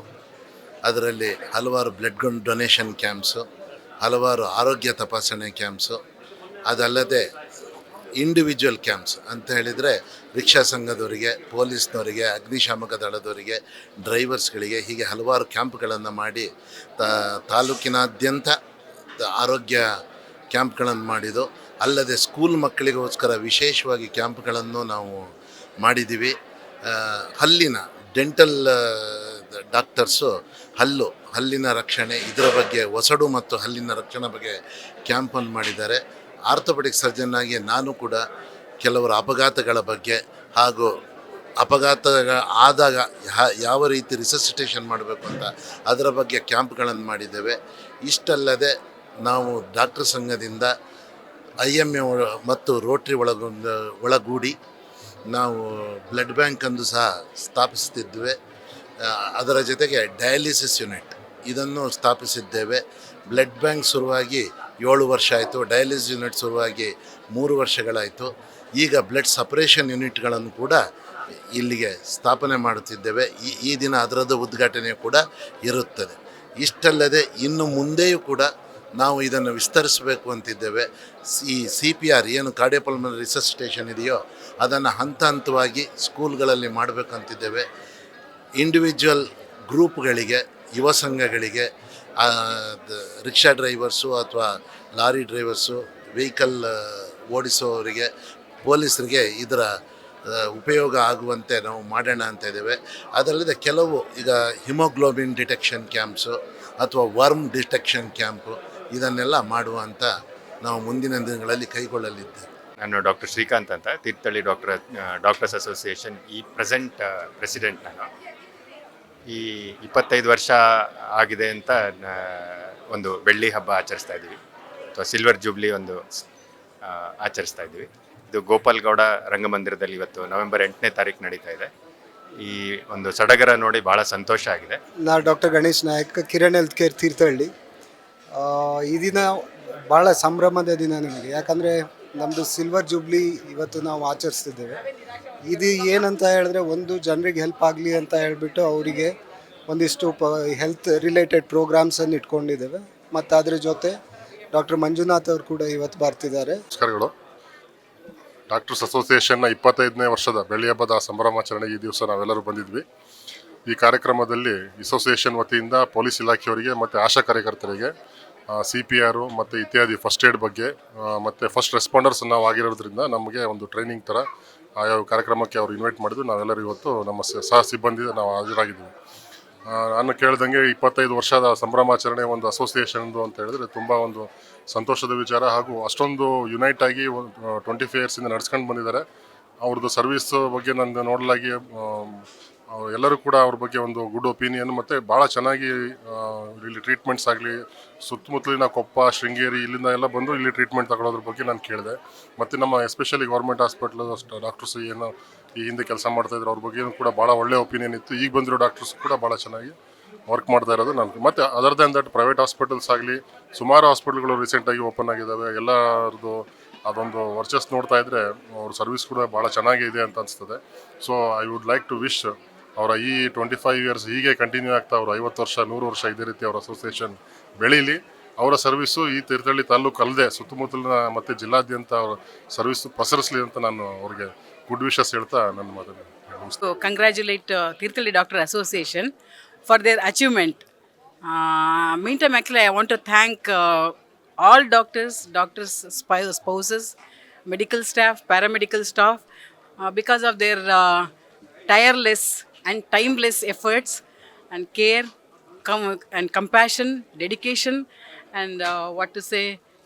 ಅದರಲ್ಲಿ ಹಲವಾರು ಬ್ಲಡ್ ಡೊನೇಷನ್ ಕ್ಯಾಂಪ್ಸು, ಹಲವಾರು ಆರೋಗ್ಯ ತಪಾಸಣೆ ಕ್ಯಾಂಪ್ಸು, ಅದಲ್ಲದೆ ಇಂಡಿವಿಜುವಲ್ ಕ್ಯಾಂಪ್ಸ್ ಅಂತ ಹೇಳಿದರೆ ರಿಕ್ಷಾ ಸಂಘದವರಿಗೆ, ಪೊಲೀಸ್ನವರಿಗೆ, ಅಗ್ನಿಶಾಮಕ ದಳದವರಿಗೆ, ಡ್ರೈವರ್ಸ್ಗಳಿಗೆ, ಹೀಗೆ ಹಲವಾರು ಕ್ಯಾಂಪ್ಗಳನ್ನು ಮಾಡಿ ತಾಲೂಕಿನಾದ್ಯಂತ ಆರೋಗ್ಯ ಕ್ಯಾಂಪ್ಗಳನ್ನು ಮಾಡಿದ್ದು. ಅಲ್ಲದೆ ಸ್ಕೂಲ್ ಮಕ್ಕಳಿಗೋಸ್ಕರ ವಿಶೇಷವಾಗಿ ಕ್ಯಾಂಪ್ಗಳನ್ನು ನಾವು ಮಾಡಿದ್ದೀವಿ. ಹಲ್ಲಿನ ಡೆಂಟಲ್ ಡಾಕ್ಟರ್ಸು ಹಲ್ಲಿನ ರಕ್ಷಣೆ, ಇದರ ಬಗ್ಗೆ ಒಸಡು ಮತ್ತು ಹಲ್ಲಿನ ರಕ್ಷಣೆ ಬಗ್ಗೆ ಕ್ಯಾಂಪನ್ನು ಮಾಡಿದ್ದಾರೆ. ಆರ್ಥೋಪೆಡಿಕ್ ಸರ್ಜನ್ ಆಗಿ ನಾನು ಕೂಡ ಕೆಲವರು ಅಪಘಾತಗಳ ಬಗ್ಗೆ ಹಾಗೂ ಅಪಘಾತ ಆದಾಗ ಯಾವ ರೀತಿ ರಿಸಸಿಟೇಷನ್ ಮಾಡಬೇಕು ಅಂತ ಅದರ ಬಗ್ಗೆ ಕ್ಯಾಂಪ್ಗಳನ್ನು ಮಾಡಿದ್ದೇವೆ. ಇಷ್ಟಲ್ಲದೆ ನಾವು ಡಾಕ್ಟರ್ ಸಂಘದಿಂದ IMA ಮತ್ತು ರೋಟ್ರಿ ಒಳಗೂಡಿ ನಾವು ಬ್ಲಡ್ ಬ್ಯಾಂಕನ್ನು ಸಹ ಸ್ಥಾಪಿಸ್ತಿದ್ವಿ. ಅದರ ಜೊತೆಗೆ ಡಯಾಲಿಸಿಸ್ ಯೂನಿಟ್ ಇದನ್ನು ಸ್ಥಾಪಿಸಿದ್ದೇವೆ. ಬ್ಲಡ್ ಬ್ಯಾಂಕ್ ಶುರುವಾಗಿ 7 ವರ್ಷ ಆಯಿತು, ಡಯಾಲಿಸಿಸ್ ಯೂನಿಟ್ ಶುರುವಾಗಿ 3 ವರ್ಷಗಳಾಯಿತು. ಈಗ ಬ್ಲಡ್ ಸಪರೇಷನ್ ಯೂನಿಟ್ಗಳನ್ನು ಕೂಡ ಇಲ್ಲಿಗೆ ಸ್ಥಾಪನೆ ಮಾಡುತ್ತಿದ್ದೇವೆ. ಈ ದಿನ ಅದರದ್ದು ಉದ್ಘಾಟನೆ ಕೂಡ ಇರುತ್ತದೆ. ಇಷ್ಟಲ್ಲದೆ ಇನ್ನು ಮುಂದೆಯೂ ಕೂಡ ನಾವು ಇದನ್ನು ವಿಸ್ತರಿಸಬೇಕು ಅಂತಿದ್ದೇವೆ. ಈ CPR ಏನು ಕಾರ್ಡಿಯೋಪಲ್ಮನರಿ ರಿಸಸಿಟೇಷನ್ ಇದೆಯೋ ಅದನ್ನು ಹಂತ ಹಂತವಾಗಿ ಸ್ಕೂಲ್ಗಳಲ್ಲಿ ಮಾಡಬೇಕಂತಿದ್ದೇವೆ. ಇಂಡಿವಿಜುವಲ್ ಗ್ರೂಪ್ಗಳಿಗೆ, ಯುವ ಸಂಘಗಳಿಗೆ, ರಿಕ್ಷಾ ಡ್ರೈವರ್ಸು ಅಥವಾ ಲಾರಿ ಡ್ರೈವರ್ಸು, ವೆಹಿಕಲ್ ಓಡಿಸೋರಿಗೆ, ಪೊಲೀಸರಿಗೆ ಇದರ ಉಪಯೋಗ ಆಗುವಂತೆ ನಾವು ಮಾಡೋಣ ಅಂತ ಇದ್ದೇವೆ. ಅದರಲ್ಲದೆ ಕೆಲವು ಈಗ ಹಿಮೋಗ್ಲೋಬಿನ್ ಡಿಟೆಕ್ಷನ್ ಕ್ಯಾಂಪ್ಸು ಅಥವಾ ವರ್ಮ್ ಡಿಟೆಕ್ಷನ್ ಕ್ಯಾಂಪು ಇದನ್ನೆಲ್ಲ ಮಾಡುವಂಥ ನಾವು ಮುಂದಿನ ದಿನಗಳಲ್ಲಿ ಕೈಗೊಳ್ಳಲಿದ್ದೇವೆ. ನಾನು ಡಾಕ್ಟರ್ ಶ್ರೀಕಾಂತ್ ಅಂತ, Thirthahalli doctors association present president ನಾನು. ಈ 25 ವರ್ಷ ಆಗಿದೆ ಅಂತ ಒಂದು ಬೆಳ್ಳಿ ಹಬ್ಬ ಆಚರಿಸ್ತಾ ಇದ್ದೀವಿ, ಅಥವಾ ಸಿಲ್ವರ್ ಜೂಬ್ಲಿ ಒಂದು ಆಚರಿಸ್ತಾ ಇದ್ದೀವಿ. ಇದು ಗೋಪಾಲ್ಗೌಡ ರಂಗಮಂದಿರದಲ್ಲಿ ಇವತ್ತು ನವೆಂಬರ್ 8ನೇ ತಾರೀಕು ನಡೀತಾ ಇದೆ. ಈ ಒಂದು ಸಡಗರ ನೋಡಿ ಭಾಳ ಸಂತೋಷ ಆಗಿದೆ. ನಾನು doctor Ganesh Nayak, Kiran health care Thirthahalli. ಈ ದಿನ ಭಾಳ ಸಂಭ್ರಮದ ದಿನ ನಮಗೆ, ಯಾಕಂದರೆ ನಮ್ಮದು ಸಿಲ್ವರ್ ಜೂಬ್ಲಿ ಇವತ್ತು ನಾವು ಆಚರಿಸ್ತಿದ್ದೇವೆ. ಇದು ಏನಂತ ಹೇಳಿದ್ರೆ, ಒಂದು ಜನರಿಗೆ ಹೆಲ್ಪ್ ಆಗಲಿ ಅಂತ ಹೇಳಿಬಿಟ್ಟು ಅವರಿಗೆ ಒಂದಿಷ್ಟು ಹೆಲ್ತ್ ರಿಲೇಟೆಡ್ ಪ್ರೋಗ್ರಾಮ್ಸನ್ನು ಇಟ್ಕೊಂಡಿದ್ದೇವೆ. ಮತ್ತು ಅದ್ರ ಜೊತೆ ಡಾಕ್ಟರ್ ಮಂಜುನಾಥ್ ಅವರು ಕೂಡ ಇವತ್ತು ಬರ್ತಿದ್ದಾರೆ. ನಮಸ್ಕಾರಗಳು. ಡಾಕ್ಟರ್ಸ್ ಅಸೋಸಿಯೇಷನ್ನ 25ನೇ ವರ್ಷದ ಬೆಳ್ಳಿ ಹಬ್ಬದ ಸಂಭ್ರಮಾಚರಣೆ ಈ ದಿವಸ ನಾವೆಲ್ಲರೂ ಬಂದಿದ್ವಿ. ಈ ಕಾರ್ಯಕ್ರಮದಲ್ಲಿ ಅಸೋಸಿಯೇಷನ್ ವತಿಯಿಂದ ಪೊಲೀಸ್ ಇಲಾಖೆಯವರಿಗೆ ಮತ್ತು ಆಶಾ ಕಾರ್ಯಕರ್ತರಿಗೆ CPR ಮತ್ತು ಇತ್ಯಾದಿ ಫಸ್ಟ್ ಏಡ್ ಬಗ್ಗೆ ಮತ್ತು ಫಸ್ಟ್ ರೆಸ್ಪಾಂಡರ್ಸ್ ನಾವು ಆಗಿರೋದ್ರಿಂದ ನಮಗೆ ಒಂದು ಟ್ರೈನಿಂಗ್ ಥರ ಆಯಾ ಕಾರ್ಯಕ್ರಮಕ್ಕೆ ಅವರು ಇನ್ವೈಟ್ ಮಾಡಿದ್ರು. ನಾವೆಲ್ಲರೂ ಇವತ್ತು ನಮ್ಮ ಸಹ ಸಿಬ್ಬಂದಿ ನಾವು ಹಾಜರಾಗಿದ್ದೀವಿ. ನಾನು ಕೇಳ್ದಂಗೆ 25 ವರ್ಷದ ಸಂಭ್ರಮಾಚರಣೆ ಒಂದು ಅಸೋಸಿಯೇಷನ್ದು ಅಂತ ಹೇಳಿದ್ರೆ ತುಂಬ ಒಂದು ಸಂತೋಷದ ವಿಚಾರ. ಹಾಗೂ ಅಷ್ಟೊಂದು ಯುನೈಟ್ ಆಗಿ 25 ಇಯರ್ಸಿಂದ ನಡ್ಸ್ಕೊಂಡು ಬಂದಿದ್ದಾರೆ. ಅವ್ರದ್ದು ಸರ್ವಿಸ್ ಬಗ್ಗೆ ನಂದು ನೋಡಲಾಗಿ ಎಲ್ಲರೂ ಕೂಡ ಅವ್ರ ಬಗ್ಗೆ ಒಂದು ಗುಡ್ ಒಪಿನಿಯನ್, ಮತ್ತು ಭಾಳ ಚೆನ್ನಾಗಿ ಇಲ್ಲಿ ಟ್ರೀಟ್ಮೆಂಟ್ಸ್ ಆಗಲಿ, ಸುತ್ತಮುತ್ತಲಿನ ಕೊಪ್ಪ, ಶೃಂಗೇರಿ ಇಲ್ಲಿಂದ ಎಲ್ಲ ಬಂದು ಇಲ್ಲಿ ಟ್ರೀಟ್ಮೆಂಟ್ ತಗೊಳ್ಳೋದ್ರ ಬಗ್ಗೆ ನಾನು ಕೇಳಿದೆ. ಮತ್ತು ನಮ್ಮ ಎಸ್ಪೆಷಲಿ ಗೌರ್ಮೆಂಟ್ ಹಾಸ್ಪಿಟ್ಲ್ ಡಾಕ್ಟರ್ಸ್ ಏನು ಈ ಹಿಂದೆ ಕೆಲಸ ಮಾಡ್ತಾಯಿದ್ರು ಅವ್ರ ಬಗ್ಗೆ ಕೂಡ ಭಾಳ ಒಳ್ಳೆ ಒಪಿನಿಯನ್ ಇತ್ತು. ಈಗ ಬಂದಿರೋ ಡಾಕ್ಟರ್ಸ್ ಕೂಡ ಭಾಳ ಚೆನ್ನಾಗಿ ವರ್ಕ್ ಮಾಡ್ತಾ ಇರೋದು ನಾನು. ಮತ್ತು other then that private hospitals ಆಗಲಿ ಸುಮಾರು ಹಾಸ್ಪಿಟಲ್ಗಳು ರೀಸೆಂಟಾಗಿ ಓಪನ್ ಆಗಿದ್ದಾವೆ. ಎಲ್ಲರದ್ದು ಅದೊಂದು ವರ್ಚಸ್ ನೋಡ್ತಾ ಇದ್ದರೆ ಅವ್ರ ಸರ್ವಿಸ್ ಕೂಡ ಭಾಳ ಚೆನ್ನಾಗಿದೆ ಅಂತ ಅನಿಸ್ತದೆ. So I would like to wish ಅವರ ಈ 25 ಇಯರ್ಸ್ ಹೀಗೆ ಕಂಟಿನ್ಯೂ ಆಗ್ತಾ ಅವರು 50 ವರ್ಷ 100 ವರ್ಷ ಇದೇ ರೀತಿ ಅವರ ಅಸೋಸಿಯೇಷನ್ ಬೆಳೀಲಿ. ಅವರ ಸರ್ವಿಸ್ಸು ಈ ತೀರ್ಥಹಳ್ಳಿ ತಾಲೂಕು ಅಲ್ಲದೆ ಸುತ್ತಮುತ್ತಲಿನ ಮತ್ತು ಜಿಲ್ಲಾದ್ಯಂತ ಅವರ ಸರ್ವಿಸ್ ಪಸರಿಸಲಿ ಅಂತ ನಾನು ಅವ್ರಿಗೆ ಗುಡ್ ವಿಶಸ್ ಹೇಳ್ತಾ ನನ್ನ ಮಾತನ್ನು congratulate Tirthalli Doctor Association for their achievement. Meantime, actually, I want to thank all doctors, spouses, medical staff, paramedical staff, because of their tireless and timeless efforts and care and compassion, dedication, and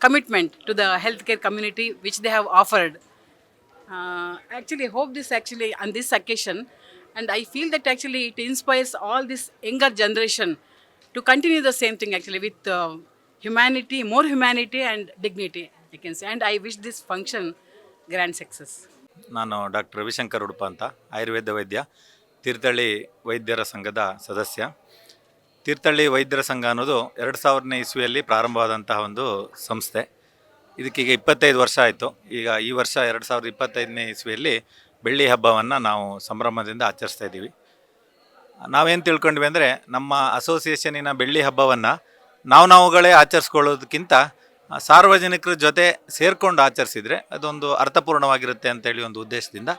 commitment to the healthcare community which they have offered. Actually hope this on this occasion, and I feel that actually it inspires all this younger generation to continue the same thing actually with humanity, more humanity and dignity, I can say. And I wish this function grand success. ನಾನು doctor Ravishankar Udupa ಅಂತ, ಆಯುರ್ವೇದ ವೈದ್ಯ, ತೀರ್ಥಹಳ್ಳಿ ವೈದ್ಯರ ಸಂಘದ ಸದಸ್ಯ. ತೀರ್ಥಹಳ್ಳಿ ವೈದ್ಯರ ಸಂಘ ಅನ್ನೋದು 2000ನೇ ಇಸ್ವಿಯಲ್ಲಿ ಪ್ರಾರಂಭವಾದಂತಹ ಒಂದು ಸಂಸ್ಥೆ. ಇದಕ್ಕೀಗ 25 ವರ್ಷ ಆಯಿತು. ಈಗ ಈ ವರ್ಷ 2025ನೇ ಇಸ್ವಿಯಲ್ಲಿ ಬೆಳ್ಳಿ ಹಬ್ಬವನ್ನು ನಾವು ಸಂಭ್ರಮದಿಂದ ಆಚರಿಸ್ತಾ ಇದ್ದೀವಿ. ನಾವೇನು ತಿಳ್ಕೊಂಡ್ವಿ ಅಂದರೆ, ನಮ್ಮ ಅಸೋಸಿಯೇಷನಿನ ಬೆಳ್ಳಿ ಹಬ್ಬವನ್ನು ನಾವುಗಳೇ ಆಚರಿಸ್ಕೊಳ್ಳೋದಕ್ಕಿಂತ ಸಾರ್ವಜನಿಕರ ಜೊತೆ ಸೇರಿಕೊಂಡು ಆಚರಿಸಿದರೆ ಅದೊಂದು ಅರ್ಥಪೂರ್ಣವಾಗಿರುತ್ತೆ ಅಂತೇಳಿ ಒಂದು ಉದ್ದೇಶದಿಂದ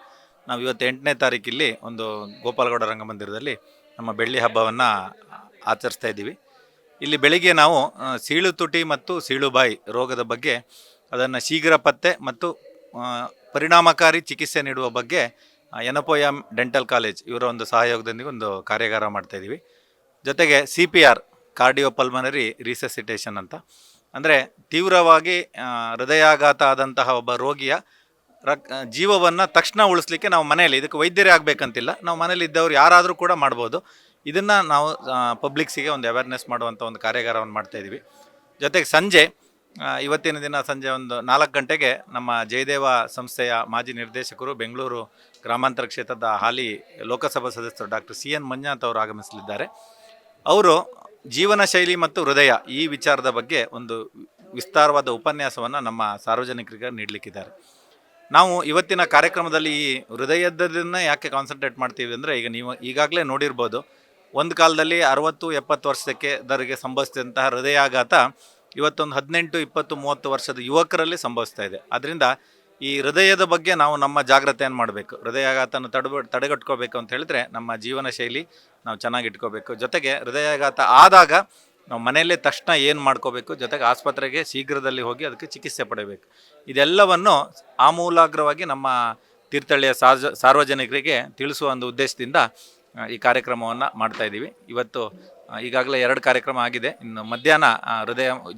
ನಾವು ಇವತ್ತು 8ನೇ ತಾರೀಕಿಲ್ಲಿ ಒಂದು ಗೋಪಾಲಗೌಡ ರಂಗಮಂದಿರದಲ್ಲಿ ನಮ್ಮ ಬೆಳ್ಳಿ ಹಬ್ಬವನ್ನು ಆಚರಿಸ್ತಾ ಇದ್ದೀವಿ. ಇಲ್ಲಿ ಬೆಳಿಗ್ಗೆ ನಾವು ಸೀಳು ತುಟಿ ಮತ್ತು ಸೀಳುಬಾಯಿ ರೋಗದ ಬಗ್ಗೆ, ಅದನ್ನು ಶೀಘ್ರ ಪತ್ತೆ ಮತ್ತು ಪರಿಣಾಮಕಾರಿ ಚಿಕಿತ್ಸೆ ನೀಡುವ ಬಗ್ಗೆ ಎನಪೋಯಂ ಡೆಂಟಲ್ ಕಾಲೇಜ್ ಇವರ ಒಂದು ಸಹಯೋಗದೊಂದಿಗೆ ಒಂದು ಕಾರ್ಯಾಗಾರ ಮಾಡ್ತಾಯಿದ್ದೀವಿ. ಜೊತೆಗೆ CPR ಕಾರ್ಡಿಯೋಪಲ್ಮನರಿ ರಿಸಸಿಟೇಷನ್ ಅಂತ, ಅಂದರೆ ತೀವ್ರವಾಗಿ ಹೃದಯಾಘಾತ ಆದಂತಹ ಒಬ್ಬ ರೋಗಿಯ ಜೀವವನ್ನು ತಕ್ಷಣ ಉಳಿಸ್ಲಿಕ್ಕೆ ನಾವು ಮನೆಯಲ್ಲಿ, ಇದಕ್ಕೆ ವೈದ್ಯರೇ ಆಗಬೇಕಂತಿಲ್ಲ, ನಾವು ಮನೇಲಿ ಇದ್ದವ್ರು ಯಾರಾದರೂ ಕೂಡ ಮಾಡ್ಬೋದು. ಇದನ್ನು ನಾವು ಪಬ್ಲಿಕ್ಸಿಗೆ ಒಂದು ಅವೇರ್ನೆಸ್ ಮಾಡುವಂಥ ಒಂದು ಕಾರ್ಯಾಗಾರವನ್ನು ಮಾಡ್ತಾಯಿದ್ದೀವಿ. ಜೊತೆಗೆ ಸಂಜೆ ಇವತ್ತಿನ ದಿನ ಸಂಜೆ ಒಂದು 4 ಗಂಟೆಗೆ ನಮ್ಮ ಜಯದೇವ ಸಂಸ್ಥೆಯ ಮಾಜಿ ನಿರ್ದೇಶಕರು, ಬೆಂಗಳೂರು ಗ್ರಾಮಾಂತರ ಕ್ಷೇತ್ರದ ಹಾಲಿ ಲೋಕಸಭಾ ಸದಸ್ಯರು ಡಾಕ್ಟರ್ ಸಿ ಎನ್ ಮಂಜುನಾಥ್ ಅವರು ಆಗಮಿಸಲಿದ್ದಾರೆ. ಅವರು ಜೀವನ ಶೈಲಿ ಮತ್ತು ಹೃದಯ ಈ ವಿಚಾರದ ಬಗ್ಗೆ ಒಂದು ವಿಸ್ತಾರವಾದ ಉಪನ್ಯಾಸವನ್ನು ನಮ್ಮ ಸಾರ್ವಜನಿಕರಿಗೆ ನೀಡಲಿಕ್ಕಿದ್ದಾರೆ. ನಾವು ಇವತ್ತಿನ ಕಾರ್ಯಕ್ರಮದಲ್ಲಿ ಈ ಹೃದಯದನ್ನ ಯಾಕೆ ಕಾನ್ಸಂಟ್ರೇಟ್ ಮಾಡ್ತೀವಿ ಅಂದರೆ, ಈಗ ನೀವು ಈಗಾಗಲೇ ನೋಡಿರ್ಬೋದು, ಒಂದು ಕಾಲದಲ್ಲಿ 60-70 ವರ್ಷಕ್ಕೆ ಸಂಭವಿಸಿದಂತಹ ಹೃದಯಾಘಾತ ಇವತ್ತೊಂದು 18, 20, 30 ವರ್ಷದ ಯುವಕರಲ್ಲಿ ಸಂಭವಿಸ್ತಾ ಇದೆ. ಅದರಿಂದ ಈ ಹೃದಯದ ಬಗ್ಗೆ ನಾವು ನಮ್ಮ ಜಾಗ್ರತೆಯನ್ನು ಮಾಡಬೇಕು. ಹೃದಯಾಘಾತನ ತಡೆಗಟ್ಕೋಬೇಕು ಅಂತ ಹೇಳಿದ್ರೆ ನಮ್ಮ ಜೀವನ ಶೈಲಿ ನಾವು ಚೆನ್ನಾಗಿ ಇಟ್ಕೋಬೇಕು. ಜೊತೆಗೆ ಹೃದಯಾಘಾತ ಆದಾಗ ನಾವು ಮನೆಯಲ್ಲೇ ತಕ್ಷಣ ಏನು ಮಾಡ್ಕೋಬೇಕು, ಜೊತೆಗೆ ಆಸ್ಪತ್ರೆಗೆ ಶೀಘ್ರದಲ್ಲಿ ಹೋಗಿ ಅದಕ್ಕೆ ಚಿಕಿತ್ಸೆ ಪಡೆಯಬೇಕು. ಇದೆಲ್ಲವನ್ನು ಆಮೂಲಾಗ್ರವಾಗಿ ನಮ್ಮ ತೀರ್ಥಹಳ್ಳಿಯ ಸಾರ್ವಜನಿಕರಿಗೆ ತಿಳಿಸುವ ಒಂದು ಉದ್ದೇಶದಿಂದ ಈ ಕಾರ್ಯಕ್ರಮವನ್ನು ಮಾಡ್ತಾಯಿದ್ದೀವಿ. ಇವತ್ತು ಈಗಾಗಲೇ 2 ಕಾರ್ಯಕ್ರಮ ಆಗಿದೆ. ಇನ್ನು ಮಧ್ಯಾಹ್ನ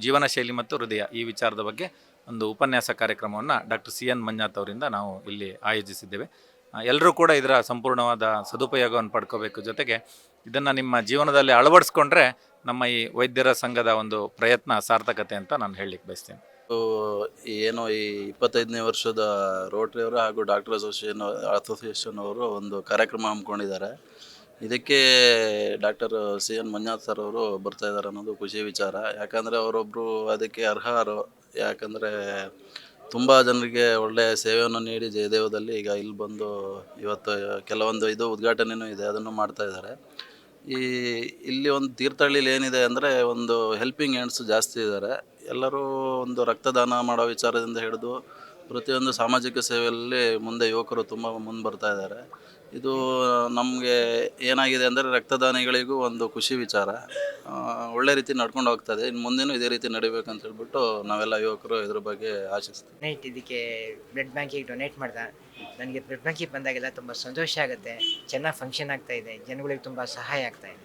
ಜೀವನ ಶೈಲಿ ಮತ್ತು ಹೃದಯ ಈ ವಿಚಾರದ ಬಗ್ಗೆ ಒಂದು ಉಪನ್ಯಾಸ ಕಾರ್ಯಕ್ರಮವನ್ನು ಡಾಕ್ಟರ್ ಸಿ ಎನ್ ಮಂಜುನಾಥ್ ಅವರಿಂದ ನಾವು ಇಲ್ಲಿ ಆಯೋಜಿಸಿದ್ದೇವೆ. ಎಲ್ಲರೂ ಕೂಡ ಇದರ ಸಂಪೂರ್ಣವಾದ ಸದುಪಯೋಗವನ್ನು ಪಡ್ಕೋಬೇಕು. ಜೊತೆಗೆ ಇದನ್ನು ನಿಮ್ಮ ಜೀವನದಲ್ಲಿ ಅಳವಡಿಸ್ಕೊಂಡ್ರೆ ನಮ್ಮ ಈ ವೈದ್ಯರ ಸಂಘದ ಒಂದು ಪ್ರಯತ್ನ ಸಾರ್ಥಕತೆ ಅಂತ ನಾನು ಹೇಳಲಿಕ್ಕೆ ಬಯಸ್ತೇನೆ. ಏನು ಈ 25ನೇ ವರ್ಷದ ರೋಟರಿ ಅವರು ಹಾಗೂ ಡಾಕ್ಟರ್ ಅಸೋಸಿಯೇಷನ್ ಅವರು ಒಂದು ಕಾರ್ಯಕ್ರಮ ಹಮ್ಮಿಕೊಂಡಿದ್ದಾರೆ. ಇದಕ್ಕೆ doctor C N Manjunath sir ಅವರು ಬರ್ತಾ ಇದ್ದಾರೆ ಅನ್ನೋದು ಖುಷಿ ವಿಚಾರ. ಯಾಕಂದರೆ ಅವರೊಬ್ಬರು ಅದಕ್ಕೆ ಅರ್ಹರು. ಯಾಕಂದರೆ ತುಂಬ ಜನರಿಗೆ ಒಳ್ಳೆಯ ಸೇವೆಯನ್ನು ನೀಡಿ ಜಯದೇವದಲ್ಲಿ ಈಗ ಇಲ್ಲಿ ಬಂದು ಇವತ್ತು ಕೆಲವೊಂದು ಉದ್ಘಾಟನೆಯೂ ಇದೆ, ಅದನ್ನು ಮಾಡ್ತಾ ಇದ್ದಾರೆ. ಇಲ್ಲಿ ಒಂದು ತೀರ್ಥಹಳ್ಳಿಲಿ ಏನಿದೆ ಅಂದರೆ ಒಂದು ಹೆಲ್ಪಿಂಗ್ ಹ್ಯಾಂಡ್ಸ್ ಜಾಸ್ತಿ ಇದ್ದಾರೆ. ಎಲ್ಲರೂ ಒಂದು ರಕ್ತದಾನ ಮಾಡೋ ವಿಚಾರದಿಂದ ಹಿಡಿದು ಪ್ರತಿಯೊಂದು ಸಾಮಾಜಿಕ ಸೇವೆಯಲ್ಲಿ ಮುಂದೆ ಯುವಕರು ತುಂಬ ಮುಂದೆ ಬರ್ತಾ ಇದ್ದಾರೆ. ಇದು ನಮಗೆ ಏನಾಗಿದೆ ಅಂದರೆ ರಕ್ತದಾನಿಗಳಿಗೂ ಒಂದು ಖುಷಿ ವಿಚಾರ. ಒಳ್ಳೆ ರೀತಿ ನಡ್ಕೊಂಡು ಹೋಗ್ತದೆ. ಇನ್ನು ಮುಂದೆನೂ ಇದೇ ರೀತಿ ನಡಿಬೇಕಂತ ಹೇಳ್ಬಿಟ್ಟು ನಾವೆಲ್ಲ ಯುವಕರು ಇದ್ರ ಬಗ್ಗೆ ಆಶಿಸ್ತೀವಿ. ಇದಕ್ಕೆ ಬ್ಲಡ್ ಬ್ಯಾಂಕಿಗೆ ಡೊನೇಟ್ ಮಾಡ್ದೆ. ನನಗೆ ಬ್ಲಡ್ ಬ್ಯಾಂಕಿಗೆ ಬಂದಾಗೆಲ್ಲ ತುಂಬ ಸಂತೋಷ ಆಗುತ್ತೆ. ಚೆನ್ನಾಗಿ ಫಂಕ್ಷನ್ ಆಗ್ತಾ ಇದೆ, ಜನಗಳಿಗೆ ತುಂಬ ಸಹಾಯ ಆಗ್ತಾ ಇದೆ.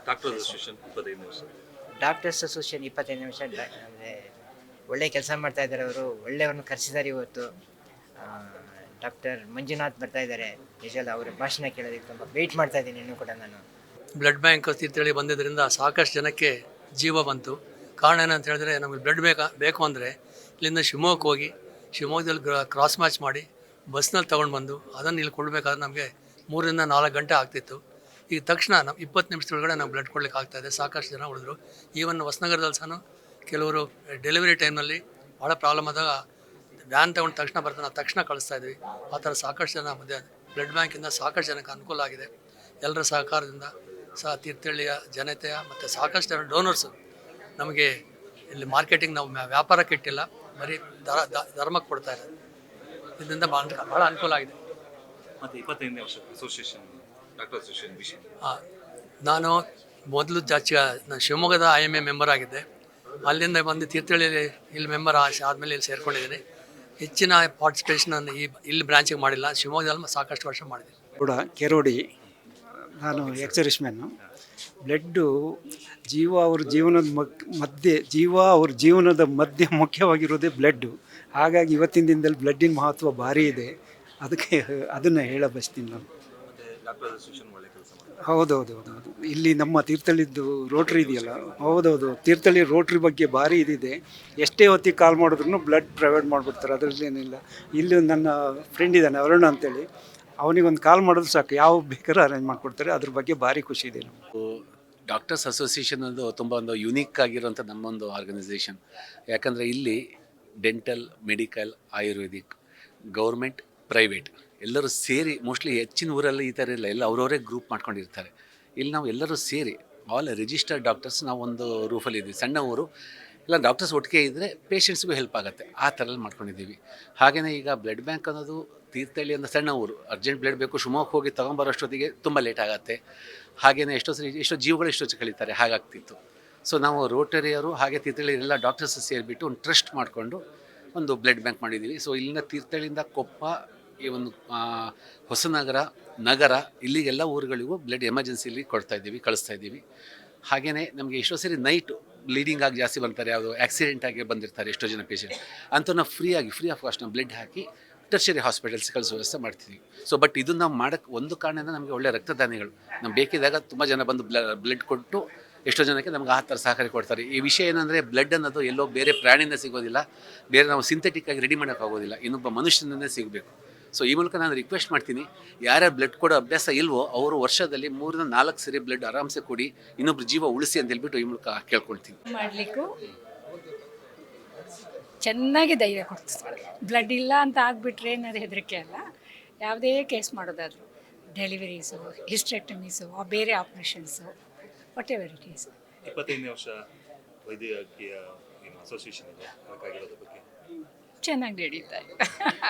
ಡಾಕ್ಟರ್ಸ್ ಅಸೋಸಿಯೇಷನ್ 25ನೇ ವರ್ಷ ಅಂದರೆ ಒಳ್ಳೆ ಕೆಲಸ ಮಾಡ್ತಾ ಇದ್ದಾರೆ. ಅವರು ಒಳ್ಳೆಯವ್ರನ್ನ ಕರೆಸಿದ್ದಾರೆ. ಇವತ್ತು ಡಾಕ್ಟರ್ ಮಂಜುನಾಥ್ ಬರ್ತಾ ಇದ್ದಾರೆ. ನಿಜವಲ್ಲ ಅವರ ಭಾಷಣ ಕೇಳೋದಕ್ಕೆ ತುಂಬ ವೆಯ್ಟ್ ಮಾಡ್ತಾ ಇದ್ದೀನಿ. ಇನ್ನೂ ಕೂಡ ನಾನು ಬ್ಲಡ್ ಬ್ಯಾಂಕ್ ತೀರ್ಥಹಳ್ಳಿ ಬಂದಿದ್ದರಿಂದ ಸಾಕಷ್ಟು ಜನಕ್ಕೆ ಜೀವ ಬಂತು. ಕಾರಣ ಏನಂತ ಹೇಳಿದ್ರೆ, ನಮಗೆ ಬ್ಲಡ್ ಬೇಕು ಅಂದರೆ ಇಲ್ಲಿಂದ ಶಿವಮೊಗ್ಗಕ್ಕೆ ಹೋಗಿ ಶಿವಮೊಗ್ಗದಲ್ಲಿ ಕ್ರಾಸ್ ಮ್ಯಾಚ್ ಮಾಡಿ ಬಸ್ನಲ್ಲಿ ತೊಗೊಂಡು ಬಂದು ಅದನ್ನು ಇಲ್ಲಿ ಕೊಡಬೇಕಾದ್ರೆ ನಮಗೆ 3ರಿಂದ 4 ಗಂಟೆ ಆಗ್ತಿತ್ತು. ಈಗ ತಕ್ಷಣ ನಾವು 20 ನಿಮಿಷದೊಳಗಡೆ ನಾವು ಬ್ಲಡ್ ಕೊಡ್ಲಿಕ್ಕೆ ಆಗ್ತಾಯಿದೆ. ಸಾಕಷ್ಟು ಜನ ಉಳಿದ್ರು. ಈವನ್ ಹೊಸನಗರದಲ್ಲಿ ಸಹ ಕೆಲವರು ಡೆಲಿವರಿ ಟೈಮ್ನಲ್ಲಿ ಭಾಳ ಪ್ರಾಬ್ಲಮ್ ಆದಾಗ ವ್ಯಾನ್ ತೊಗೊಂಡು ತಕ್ಷಣ ಬರ್ತಾನೆ, ತಕ್ಷಣ ಕಳಿಸ್ತಾ ಇದ್ವಿ. ಆ ಥರ ಸಾಕಷ್ಟು ಜನ ಮಧ್ಯೆ ಬ್ಲಡ್ ಬ್ಯಾಂಕಿಂದ ಸಾಕಷ್ಟು ಜನಕ್ಕೆ ಅನುಕೂಲ ಆಗಿದೆ. ಎಲ್ಲರ ಸಹಕಾರದಿಂದ ತೀರ್ಥಹಳ್ಳಿಯ ಜನತೆಯ ಮತ್ತು ಸಾಕಷ್ಟು ಜನ ಡೋನರ್ಸು ನಮಗೆ ಇಲ್ಲಿ ಮಾರ್ಕೆಟಿಂಗ್ ನಾವು ವ್ಯಾಪಾರಕ್ಕೆ ಇಟ್ಟಿಲ್ಲ, ಬರೀ ಧರ್ಮಕ್ಕೆ ಕೊಡ್ತಾ ಇದ್ದಾರೆ. ಇದರಿಂದ ಭಾಳ ಅನುಕೂಲ ಆಗಿದೆ. ಮತ್ತು 25ನೇ ವರ್ಷ ಅಸೋಸಿಯೇಷನ್ ಡಾಕ್ಟರ್ ಅಸೋಸಿಯೇಷನ್ ವಿಷಯ ನಾನು ಮೊದಲು ನಾನು ಶಿವಮೊಗ್ಗದ IMA ಮೆಂಬರ್ ಆಗಿದ್ದೆ. ಅಲ್ಲಿಂದ ಬಂದು ತೀರ್ಥಹಳ್ಳಿಯಲ್ಲಿ ಇಲ್ಲಿ ಮೆಂಬರ್ ಆದಮೇಲೆ ಇಲ್ಲಿ ಸೇರ್ಕೊಂಡಿದ್ದೀನಿ. ಹೆಚ್ಚಿನ ಪಾರ್ಟಿಸಿಪೇಷನನ್ನು ಇಲ್ಲಿ ಬ್ರಾಂಚಿಗೆ ಮಾಡಿಲ್ಲ. ಶಿವಮೊಗ್ಗದಲ್ಲಿ ಸಾಕಷ್ಟು ವರ್ಷ ಮಾಡಿದ್ದೀನಿ. ಕೂಡ ಕೆರೋಡಿ, ನಾನು ಎಕ್ಸರಿಸ್ಮೆನ್ನು. ಬ್ಲಡ್ಡು ಅವ್ರ ಜೀವನದ ಮಧ್ಯೆ ಮುಖ್ಯವಾಗಿರೋದೇ ಬ್ಲಡ್ಡು. ಹಾಗಾಗಿ ಇವತ್ತಿನ ದಿನದಲ್ಲಿ ಬ್ಲಡ್ಡಿನ ಮಹತ್ವ ಭಾರಿ ಇದೆ. ಅದನ್ನು ಹೇಳ ಬಯಸ್ತೀನಿ ನಾನು. ಹೌದೌದು. ಇಲ್ಲಿ ನಮ್ಮ ತೀರ್ಥಹಳ್ಳಿದ್ದು ರೋಟ್ರಿ ಇದೆಯಲ್ಲ, ಹೌದೌದು, ತೀರ್ಥಹಳ್ಳಿ ರೋಟ್ರಿ ಬಗ್ಗೆ ಭಾರಿ ಇದಿದೆ. ಎಷ್ಟೇ ಹೊತ್ತಿಗೆ ಕಾಲ್ ಮಾಡಿದ್ರು ಬ್ಲಡ್ ಪ್ರೊವೈಡ್ ಮಾಡಿಬಿಡ್ತಾರೆ. ಅದರಲ್ಲೇನಿಲ್ಲ. ಇಲ್ಲಿ ನನ್ನ ಫ್ರೆಂಡ್ ಇದ್ದಾನೆ ಅರುಣ ಅಂತೇಳಿ, ಅವನಿಗೊಂದು ಕಾಲ್ ಮಾಡಿದ್ರು ಸಾಕು, ಯಾವ ಬೇಕಾದ್ರೂ ಅರೇಂಜ್ ಮಾಡಿಕೊಡ್ತಾರೆ. ಅದ್ರ ಬಗ್ಗೆ ಭಾರಿ ಖುಷಿ ಇದೆ. ಡಾಕ್ಟರ್ಸ್ ಅಸೋಸಿಯೇಷನ್ ಅದು ತುಂಬ ಒಂದು ಯುನೀಕ್ ಆಗಿರೋಂಥ ನಮ್ಮೊಂದು ಆರ್ಗನೈಸೇಷನ್. ಯಾಕಂದರೆ ಇಲ್ಲಿ dental, medical, Ayurvedic, government, private ಎಲ್ಲರೂ ಸೇರಿ, ಮೋಸ್ಟ್ಲಿ ಹೆಚ್ಚಿನ ಊರಲ್ಲಿ ಈ ಥರ ಇಲ್ಲ, ಎಲ್ಲ ಅವರವರೇ ಗ್ರೂಪ್ ಮಾಡ್ಕೊಂಡಿರ್ತಾರೆ. ಇಲ್ಲಿ ನಾವು ಎಲ್ಲರೂ ಸೇರಿ ಆಲ್ ರಿಜಿಸ್ಟರ್ಡ್ ಡಾಕ್ಟರ್ಸ್ ನಾವು ಒಂದು ರೂಫಲ್ಲಿ ಇದ್ದೀವಿ. ಸಣ್ಣ ಊರು, ಎಲ್ಲ ಡಾಕ್ಟರ್ಸ್ ಒಟ್ಟಿಗೆ ಇದ್ದರೆ ಪೇಷಂಟ್ಸ್ಗೂ ಹೆಲ್ಪ್ ಆಗುತ್ತೆ. ಆ ಥರಲ್ಲಿ ಮಾಡ್ಕೊಂಡಿದ್ದೀವಿ. ಹಾಗೆಯೇ ಈಗ ಬ್ಲಡ್ ಬ್ಯಾಂಕ್ ಅನ್ನೋದು ತೀರ್ಥಹಳ್ಳಿ ಅಂತ ಸಣ್ಣ ಊರು, ಅರ್ಜೆಂಟ್ ಬ್ಲಡ್ ಬೇಕು, ಶಿವಮೊಗ್ಗ ಹೋಗಿ ತೊಗೊಂಬರೋಷ್ಟೊತ್ತಿಗೆ ತುಂಬ ಲೇಟ್ ಆಗುತ್ತೆ. ಹಾಗೆಯೇ ಎಷ್ಟೋ ಜೀವಗಳು ಎಷ್ಟೋ ಕಳೀತಾರೆ, ಹಾಗಾಗ್ತಿತ್ತು. ಸೊ ನಾವು ರೋಟರಿಯವರು ಹಾಗೆ ತೀರ್ಥಹಳ್ಳಿ ಎಲ್ಲ ಡಾಕ್ಟರ್ಸ್ ಸೇರಿಬಿಟ್ಟು ಒಂದು ಟ್ರಸ್ಟ್ ಮಾಡಿಕೊಂಡು ಒಂದು ಬ್ಲಡ್ ಬ್ಯಾಂಕ್ ಮಾಡಿದ್ದೀವಿ. ಸೊ ಇಲ್ಲಿಂದ ತೀರ್ಥಹಳ್ಳಿಯಿಂದ ಕೊಪ್ಪ, ಈ ಒಂದು ಹೊಸನಗರ, ನಗರ, ಇಲ್ಲಿಗೆಲ್ಲ ಊರುಗಳಿಗೂ ಬ್ಲಡ್ ಎಮರ್ಜೆನ್ಸಿಲಿ ಕಳಿಸ್ತಾ ಇದ್ದೀವಿ. ಹಾಗೆಯೇ ನಮಗೆ ಎಷ್ಟೋ ಸರಿ ನೈಟು ಬ್ಲೀಡಿಂಗ್ ಆಗಿ ಜಾಸ್ತಿ ಬರ್ತಾರೆ, ಯಾವುದು ಆಕ್ಸಿಡೆಂಟ್ ಆಗಿ ಬಂದಿರ್ತಾರೆ ಎಷ್ಟೋ ಜನ ಪೇಷಂಟ್. ಅಂಥವ್ರು ನಾವು ಫ್ರೀ ಆಫ್ ಕಾಸ್ಟ್ ನಾವು ಬ್ಲಡ್ ಹಾಕಿ ಟರ್ಷರಿ ಹಾಸ್ಪಿಟಲ್ಸ್ ಕಳಿಸೋ ವ್ಯವಸ್ಥೆ ಮಾಡ್ತೀವಿ. ಸೊ ಬಟ್ ಇದನ್ನು ನಾವು ಮಾಡೋಕ್ಕೆ ಒಂದು ಕಾರಣದಿಂದ ನಮಗೆ ಒಳ್ಳೆಯ ರಕ್ತದಾನಿಗಳು ನಮ್ಗೆ ಬೇಕಿದ್ದಾಗ ತುಂಬ ಜನ ಬಂದು ಬ್ಲಡ್ ಕೊಟ್ಟು ಎಷ್ಟೋ ಜನಕ್ಕೆ ನಮ್ಗೆ ಆ ಥರ ಸಹಕಾರ ಕೊಡ್ತಾರೆ. ಈ ವಿಷಯ ಏನಂದರೆ ಬ್ಲಡ್ ಅನ್ನೋದು ಎಲ್ಲೋ ಬೇರೆ ಪ್ರಾಣಿಯಿಂದ ಸಿಗೋದಿಲ್ಲ, ಬೇರೆ ನಾವು ಸಿಂಥೆಟಿಕ್ ಆಗಿ ರೆಡಿ ಮಾಡೋಕ್ಕಾಗೋದಿಲ್ಲ, ಇನ್ನೊಬ್ಬ ಮನುಷ್ಯನಿಂದನೇ ಸಿಗಬೇಕು. ಸೊ ಈ ಮೂಲಕ ನಾನು ರಿಕ್ವೆಸ್ಟ್ ಮಾಡ್ತೀನಿ, ಯಾರ್ಯಾರು ಬ್ಲಡ್ ಕೊಡೋ ಅಭ್ಯಾಸ ಇಲ್ವೋ ಅವರು ವರ್ಷದಲ್ಲಿ 3-4 ಸರಿ ಬ್ಲಡ್ ಆರಾಮ್ಸೆ ಕೊಡಿ, ಇನ್ನೊಬ್ರು ಜೀವ ಉಳಿಸಿ ಅಂತ ಹೇಳ್ಬಿಟ್ಟು ಈ ಮೂಲಕ ಕೇಳ್ಕೊಳ್ತೀನಿ. ಮಾಡಲಿಕ್ಕೂ ಚೆನ್ನಾಗಿ ಧೈರ್ಯ ಕೊಡ್ತಾರೆ. ಬ್ಲಡ್ ಇಲ್ಲ ಅಂತ ಆಗಿಬಿಟ್ರೆ ಏನಾದ್ರು ಹೆದರಿಕೆ ಅಲ್ಲ. ಯಾವುದೇ ಕೇಸ್ ಮಾಡೋದಾದ್ರು, ಡೆಲಿವರೀಸು, ಹಿಸ್ಟೆಕ್ಟಮೀಸು, ಬೇರೆ operations, whatever it is. 25ನೇ ವರ್ಷ ವೈದ್ಯಕೀಯ ಅಸೋಸಿಯೇಷನ್ ಇದೆ, ಅದಕ್ಕಾಗಿರೋದ್ರ ಬಗ್ಗೆ ಚೆನ್ನಾಗಿ ನಡೀತಾ ಇದೆ.